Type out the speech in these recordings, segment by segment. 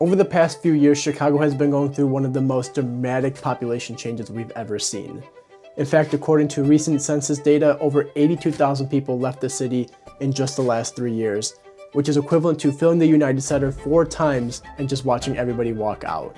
Over the past few years, Chicago has been going through one of the most dramatic population changes we've ever seen. In fact, according to recent census data, over 82,000 people left the city in just the last 3 years, which is equivalent to filling the United Center 4 times and just watching everybody walk out.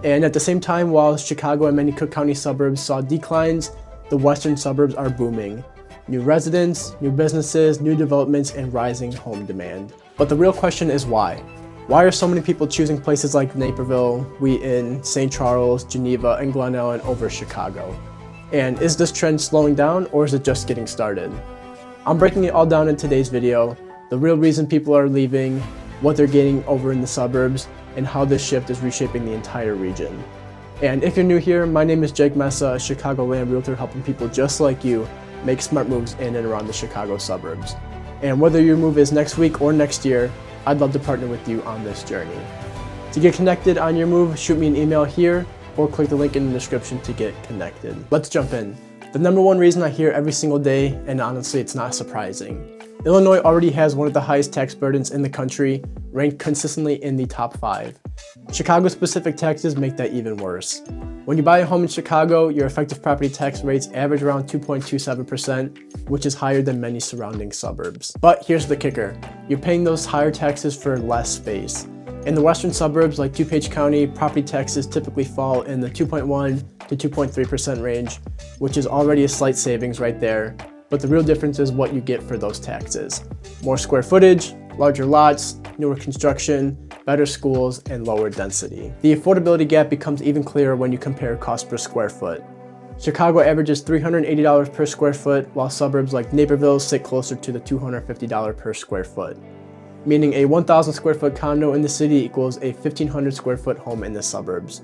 And at the same time, while Chicago and many Cook County suburbs saw declines, the western suburbs are booming. New residents, new businesses, new developments, and rising home demand. But the real question is why? Why are so many people choosing places like Naperville, Wheaton, St. Charles, Geneva, and Glen Ellyn over Chicago? And is this trend slowing down, or is it just getting started? I'm breaking it all down in today's video, the real reason people are leaving, what they're getting over in the suburbs, and how this shift is reshaping the entire region. And if you're new here, my name is Jake Mesa, a Chicagoland realtor helping people just like you make smart moves in and around the Chicago suburbs. And whether your move is next week or next year, I'd love to partner with you on this journey. To get connected on your move, shoot me an email here or click the link in the description to get connected. Let's jump in. The number one reason I hear every single day, and honestly it's not surprising, Illinois already has one of the highest tax burdens in the country, ranked consistently in the top 5. Chicago-specific taxes make that even worse. When you buy a home in Chicago, your effective property tax rates average around 2.27%, which is higher than many surrounding suburbs. But here's the kicker, you're paying those higher taxes for less space. In the western suburbs like DuPage County, property taxes typically fall in the 2.1 to 2.3% range, which is already a slight savings right there. But the real difference is what you get for those taxes. More square footage, larger lots, newer construction, better schools, and lower density. The affordability gap becomes even clearer when you compare cost per square foot. Chicago averages $380 per square foot, while suburbs like Naperville sit closer to the $250 per square foot. Meaning a 1,000 square foot condo in the city equals a 1,500 square foot home in the suburbs.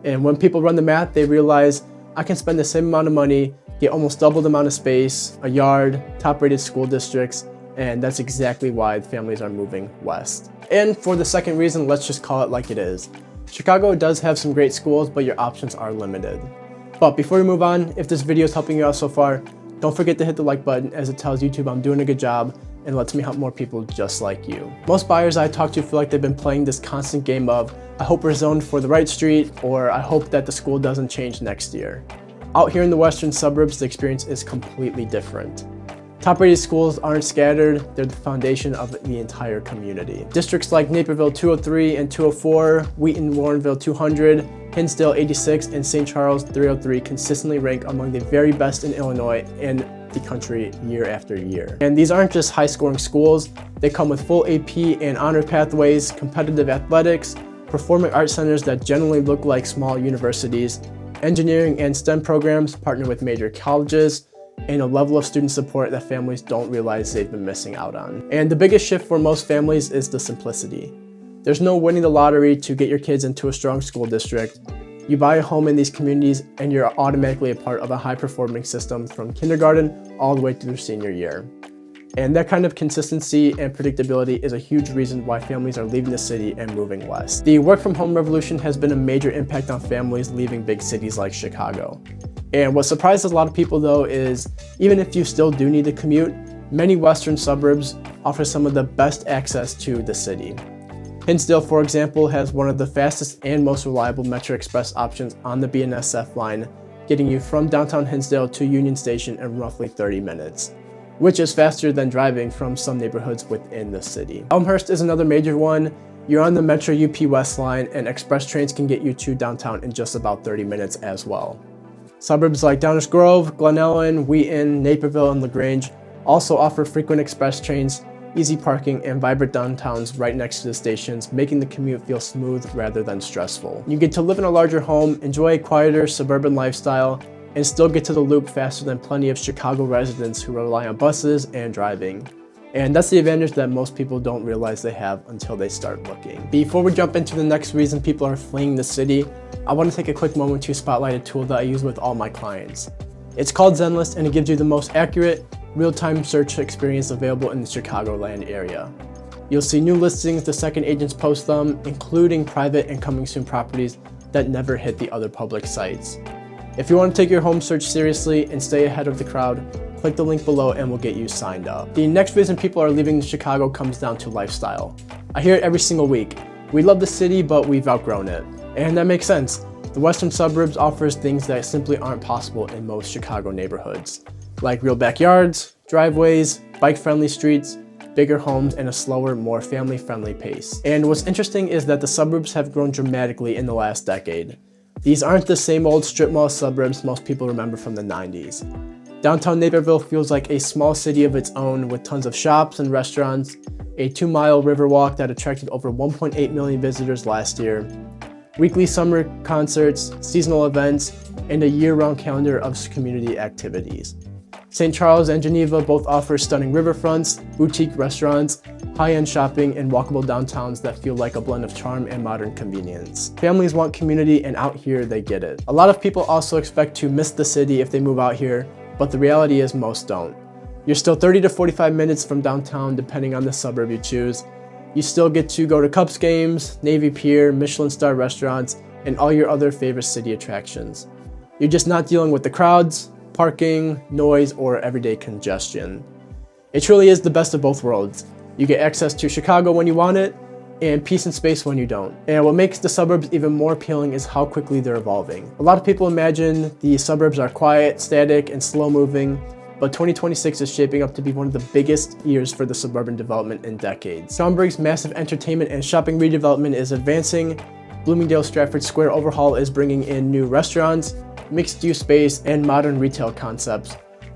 And when people run the math, they realize I can spend the same amount of money, get almost double the amount of space, a yard, top-rated school districts, and that's exactly why families are moving west. And for the second reason, let's just call it like it is. Chicago does have some great schools, but your options are limited. But before we move on, if this video is helping you out so far, don't forget to hit the like button as it tells YouTube I'm doing a good job and lets me help more people just like you. Most buyers I talk to feel like they've been playing this constant game of, I hope we're zoned for the right street, or I hope that the school doesn't change next year. Out here in the western suburbs, the experience is completely different. Top-rated schools aren't scattered, they're the foundation of the entire community. Districts like Naperville 203 and 204, Wheaton Warrenville 200, Hinsdale 86, and St. Charles 303 consistently rank among the very best in Illinois and the country year after year. And these aren't just high-scoring schools, they come with full AP and honor pathways, competitive athletics, performing arts centers that generally look like small universities, engineering and STEM programs partner with major colleges, and a level of student support that families don't realize they've been missing out on. And the biggest shift for most families is the simplicity. There's no winning the lottery to get your kids into a strong school district. You buy a home in these communities and you're automatically a part of a high-performing system from kindergarten all the way through senior year. And that kind of consistency and predictability is a huge reason why families are leaving the city and moving west. The work-from-home revolution has been a major impact on families leaving big cities like Chicago. And what surprises a lot of people though is, even if you still do need to commute, many western suburbs offer some of the best access to the city. Hinsdale, for example, has one of the fastest and most reliable Metro Express options on the BNSF line, getting you from downtown Hinsdale to Union Station in roughly 30 minutes, which is faster than driving from some neighborhoods within the city. Elmhurst is another major one. You're on the Metro UP West line, and express trains can get you to downtown in just about 30 minutes as well. Suburbs like Downers Grove, Glen Ellyn, Wheaton, Naperville, and LaGrange also offer frequent express trains, easy parking, and vibrant downtowns right next to the stations, making the commute feel smooth rather than stressful. You get to live in a larger home, enjoy a quieter suburban lifestyle, and still get to the loop faster than plenty of Chicago residents who rely on buses and driving. And that's the advantage that most people don't realize they have until they start looking. Before we jump into the next reason people are fleeing the city, I want to take a quick moment to spotlight a tool that I use with all my clients. It's called ZenList, and it gives you the most accurate, real-time search experience available in the Chicagoland area. You'll see new listings the second agents post them, including private and coming soon properties that never hit the other public sites. If you want to take your home search seriously and stay ahead of the crowd, click the link below and we'll get you signed up. The next reason people are leaving Chicago comes down to lifestyle. I hear it every single week. We love the city, but we've outgrown it. And that makes sense. The western suburbs offers things that simply aren't possible in most Chicago neighborhoods, like real backyards, driveways, bike-friendly streets, bigger homes, and a slower, more family-friendly pace. And what's interesting is that the suburbs have grown dramatically in the last decade. These aren't the same old strip mall suburbs most people remember from the 90s. Downtown Naperville feels like a small city of its own with tons of shops and restaurants, a 2-mile riverwalk that attracted over 1.8 million visitors last year, weekly summer concerts, seasonal events, and a year-round calendar of community activities. St. Charles and Geneva both offer stunning riverfronts, boutique restaurants, high-end shopping, and walkable downtowns that feel like a blend of charm and modern convenience. Families want community, and out here they get it. A lot of people also expect to miss the city if they move out here, but the reality is most don't. You're still 30 to 45 minutes from downtown depending on the suburb you choose. You still get to go to Cubs games, Navy Pier, Michelin star restaurants, and all your other favorite city attractions. You're just not dealing with the crowds, parking, noise, or everyday congestion. It truly is the best of both worlds. You get access to Chicago when you want it, and peace and space when you don't. And what makes the suburbs even more appealing is how quickly they're evolving. A lot of people imagine the suburbs are quiet, static, and slow moving, but 2026 is shaping up to be one of the biggest years for the suburban development in decades. Schaumburg's massive entertainment and shopping redevelopment is advancing. Bloomingdale's Stratford Square overhaul is bringing in new restaurants, mixed-use space, and modern retail concepts.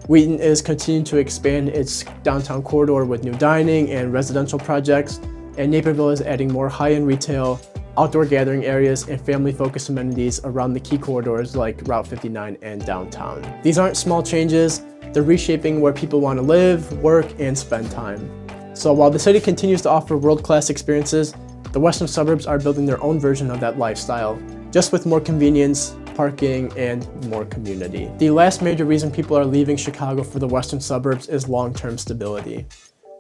Wheaton is continuing to expand its downtown corridor with new dining and residential projects, and Naperville is adding more high-end retail, outdoor gathering areas, and family-focused amenities around the key corridors like Route 59 and downtown. These aren't small changes, they're reshaping where people want to live, work, and spend time. So while the city continues to offer world-class experiences, the western suburbs are building their own version of that lifestyle, just with more convenience, parking, and more community. The last major reason people are leaving Chicago for the western suburbs is long-term stability.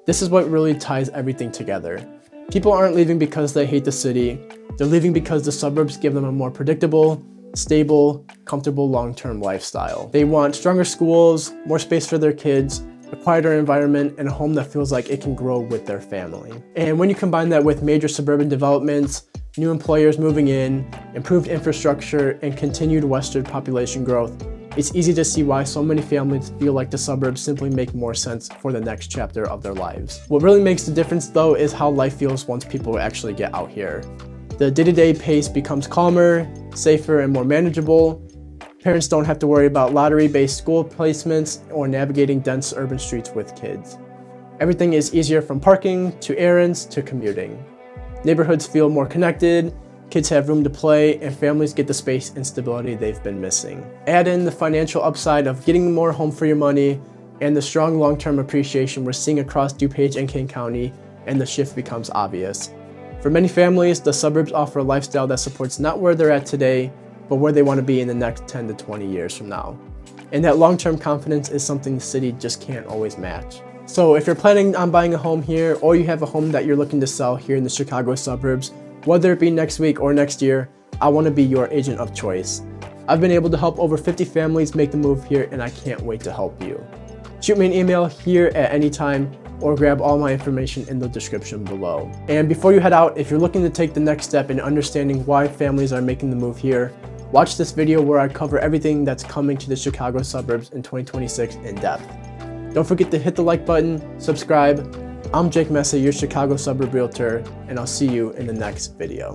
This is what really ties everything together. People aren't leaving because they hate the city, they're leaving because the suburbs give them a more predictable, stable, comfortable long-term lifestyle. They want stronger schools, more space for their kids, a quieter environment, and a home that feels like it can grow with their family. And when you combine that with major suburban developments, new employers moving in, improved infrastructure, and continued western population growth, it's easy to see why so many families feel like the suburbs simply make more sense for the next chapter of their lives. What really makes the difference though is how life feels once people actually get out here. The day-to-day pace becomes calmer, safer, and more manageable. Parents don't have to worry about lottery-based school placements or navigating dense urban streets with kids. Everything is easier from parking, to errands, to commuting. Neighborhoods feel more connected, kids have room to play, and families get the space and stability they've been missing. Add in the financial upside of getting more home for your money and the strong long-term appreciation we're seeing across DuPage and King County, and the shift becomes obvious. For many families, the suburbs offer a lifestyle that supports not where they're at today, but where they want to be in the next 10 to 20 years from now. And that long-term confidence is something the city just can't always match. So if you're planning on buying a home here, or you have a home that you're looking to sell here in the Chicago suburbs, whether it be next week or next year, I want to be your agent of choice. I've been able to help over 50 families make the move here, and I can't wait to help you. Shoot me an email here at any time, or grab all my information in the description below. And before you head out, if you're looking to take the next step in understanding why families are making the move here, watch this video where I cover everything that's coming to the Chicago suburbs in 2026 in depth. Don't forget to hit the like button, subscribe. I'm Jake Mesa, your Chicago suburb realtor, and I'll see you in the next video.